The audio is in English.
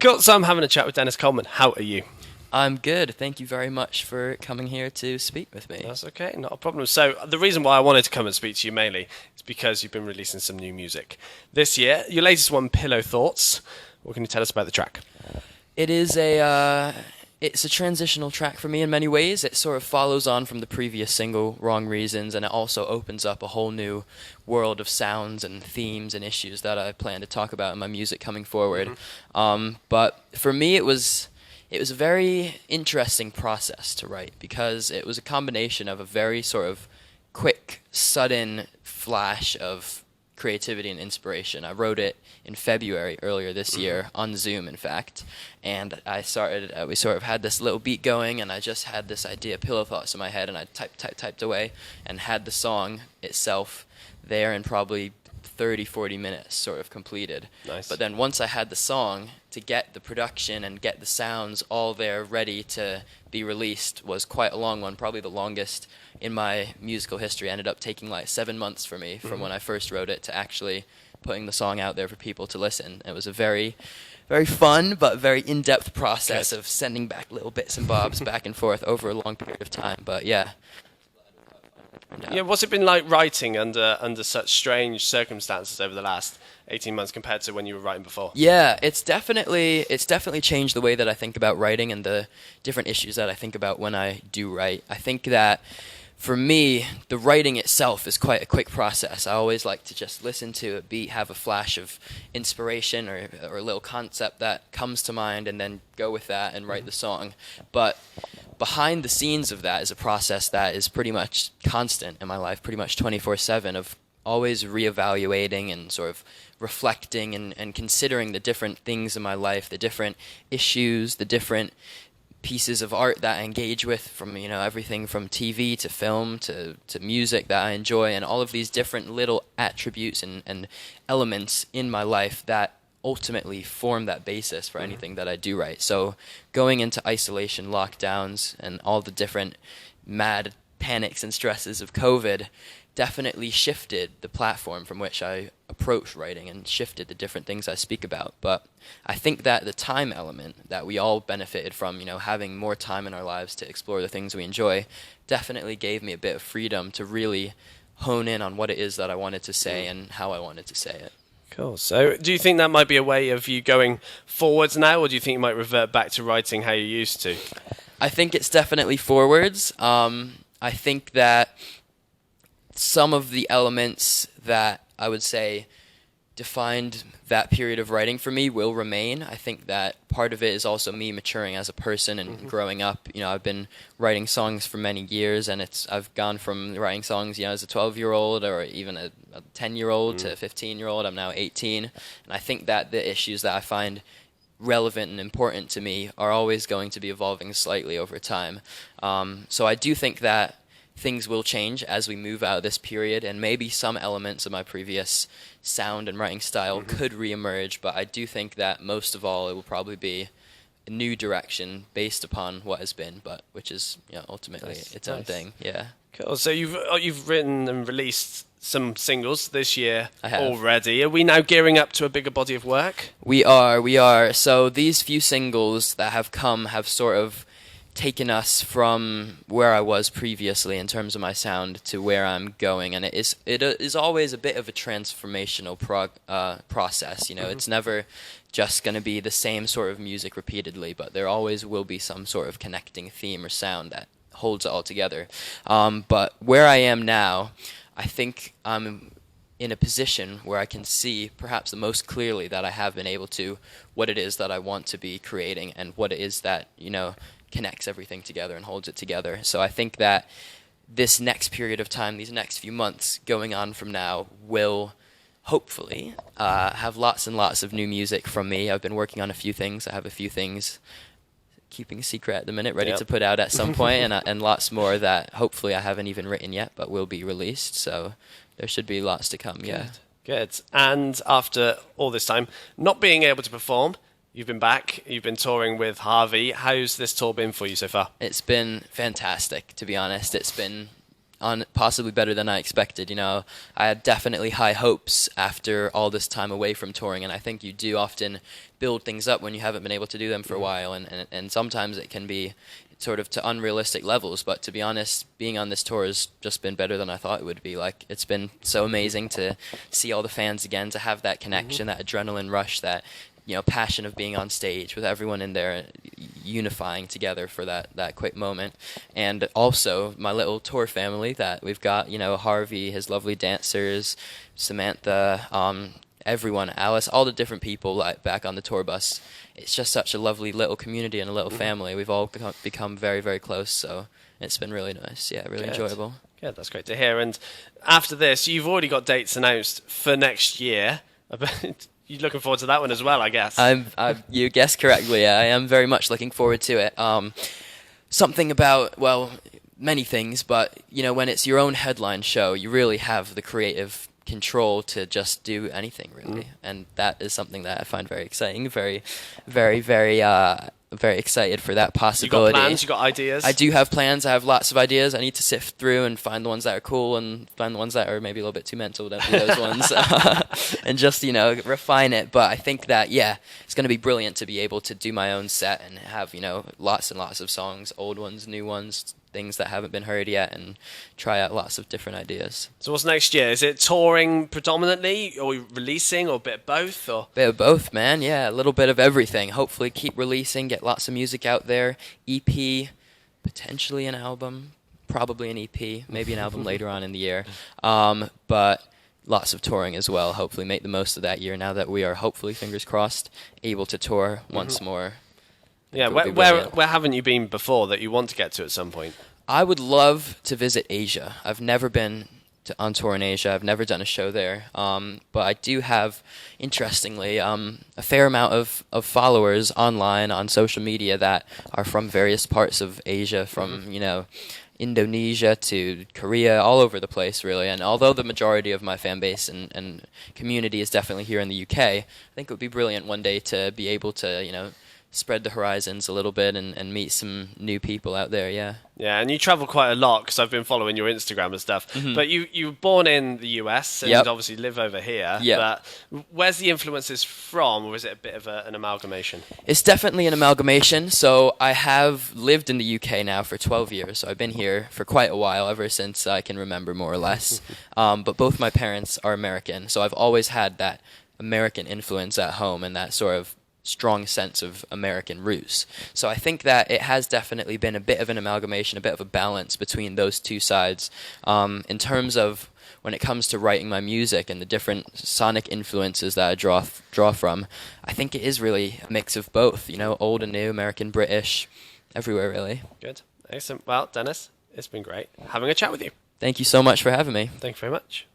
Cool. So I'm having a chat with Denis Coleman. How are you? I'm good. Thank you very much for coming here to speak with me. That's okay, not a problem. So the reason why I wanted to come and speak to you mainly is because you've been releasing some new music this year. Your latest one, Pillow Thoughts. What can you tell us about the track? It is it's a transitional track for me in many ways. It sort of follows on from the previous single, Wrong Reasons, and it also opens up a whole new world of sounds and themes and issues that I plan to talk about in my music coming forward. But for me, it was a very interesting process to write because it was a combination of a very sort of quick, sudden flash of creativity and inspiration. I wrote it in February earlier this year on Zoom, in fact, and I started. We sort of had this little beat going, and I just had this idea, pillow thoughts in my head, and I typed away, and had the song itself there in probably 30, 40 minutes sort of completed. Nice. But then once I had the song, to get the production and get the sounds all there ready to be released was quite a long one, probably the longest in my musical history. It ended up taking like 7 months for me from when I first wrote it to actually putting the song out there for people to listen. It was a very, very fun but very in-depth process of sending back little bits and bobs back and forth over a long period of time. But yeah. Yeah, what's it been like writing under such strange circumstances over the last 18 months compared to when you were writing before? Yeah, it's definitely changed the way that I think about writing and the different issues that I think about when I do write. I think that for me, the writing itself is quite a quick process. I always like to just listen to a beat, have a flash of inspiration or a little concept that comes to mind, and then go with that and write the song. But behind the scenes of that is a process that is pretty much constant in my life, pretty much 24/7, of always reevaluating and sort of reflecting and considering the different things in my life, the different issues, the different pieces of art that I engage with, from everything from TV to film to music that I enjoy, and all of these different little attributes and elements in my life that ultimately form that basis for anything that I do write. So going into isolation, lockdowns, and all the different mad panics and stresses of COVID definitely shifted the platform from which I approach writing and shifted the different things I speak about. But I think that the time element that we all benefited from, having more time in our lives to explore the things we enjoy, definitely gave me a bit of freedom to really hone in on what it is that I wanted to say and how I wanted to say it. Cool. So do you think that might be a way of you going forwards now, or do you think you might revert back to writing how you used to? I think it's definitely forwards. I think that some of the elements that I would say defined that period of writing for me will remain. I think that part of it is also me maturing as a person and growing up. I've been writing songs for many years, and I've gone from writing songs, as a 12-year-old or even a 10-year-old to a 15-year-old. I'm now 18, and I think that the issues that I find relevant and important to me are always going to be evolving slightly over time. So I do think that things will change as we move out of this period, and maybe some elements of my previous sound and writing style could reemerge, but I do think that most of all it will probably be a new direction based upon what has been, but which is ultimately its own thing. Yeah. Cool. So you've written and released some singles this year I have. already. Are we now gearing up to a bigger body of work? We are. So these few singles that have come have sort of taken us from where I was previously in terms of my sound to where I'm going, and it is always a bit of a transformational process. It's never just going to be the same sort of music repeatedly, but there always will be some sort of connecting theme or sound that holds it all together. But where I am now, I think I'm in a position where I can see perhaps the most clearly that I have been able to what it is that I want to be creating and what it is that connects everything together and holds it together. So I think that this next period of time, these next few months going on from now, will hopefully have lots and lots of new music from me. I've been working on a few things. I have a few things keeping a secret at the minute, ready to put out at some point, and lots more that hopefully I haven't even written yet, but will be released. So there should be lots to come. Good. And after all this time, not being able to perform, you've been back, you've been touring with HRVY. How's this tour been for you so far? It's been fantastic, to be honest. It's been possibly better than I expected. I had definitely high hopes after all this time away from touring, and I think you do often build things up when you haven't been able to do them for a while, and sometimes it can be sort of to unrealistic levels. But to be honest, being on this tour has just been better than I thought it would be. Like, it's been so amazing to see all the fans again, to have that connection, that adrenaline rush, that passion of being on stage with everyone in there unifying together for that quick moment. And also my little tour family that we've got, Harvey, his lovely dancers, Samantha, everyone, Alice, all the different people like back on the tour bus. It's just such a lovely little community and a little family. We've all become very, very close, so it's been really nice. Yeah, really enjoyable. Yeah, that's great to hear. And after this, you've already got dates announced for next year. You're looking forward to that one as well, I guess. You guessed correctly. Yeah, I am very much looking forward to it. Something about, well, many things, but when it's your own headline show, you really have the creative control to just do anything, really, and that is something that I find very exciting. Very, very, very, very excited for that possibility. You got plans? You got ideas? I do have plans. I have lots of ideas. I need to sift through and find the ones that are cool and find the ones that are maybe a little bit too mental. Don't do those ones, and just refine it. But I think that it's going to be brilliant to be able to do my own set and have lots and lots of songs, old ones, new ones, things that haven't been heard yet, and try out lots of different ideas. So what's next year? Is it touring predominantly, or releasing, or a bit of both? Or bit of both, man. Yeah, a little bit of everything. Hopefully keep releasing, get lots of music out there. EP, potentially an album, probably an EP, maybe an album later on in the year. But lots of touring as well. Hopefully make the most of that year now that we are, hopefully, fingers crossed, able to tour once more. Yeah, where haven't you been before that you want to get to at some point? I would love to visit Asia. I've never been on tour in Asia. I've never done a show there. But I do have, interestingly, a fair amount of followers online on social media that are from various parts of Asia, from, Indonesia to Korea, all over the place, really. And although the majority of my fan base and community is definitely here in the UK, I think it would be brilliant one day to be able to, spread the horizons a little bit and meet some new people out there. Yeah, and you travel quite a lot because I've been following your Instagram and stuff. But you were born in the US and obviously live over here. But where's the influences from, or is it a bit of an amalgamation? It's definitely an amalgamation. So I have lived in the UK now for 12 years. So I've been here for quite a while, ever since I can remember, more or less. But both my parents are American, so I've always had that American influence at home and that sort of strong sense of American roots. So I think that it has definitely been a bit of an amalgamation, a bit of a balance between those two sides. In terms of when it comes to writing my music and the different sonic influences that I draw from, I think it is really a mix of both, old and new, American, British, everywhere, really. Good. Excellent. Well, Denis, it's been great having a chat with you. Thank you so much for having me. Thank you very much.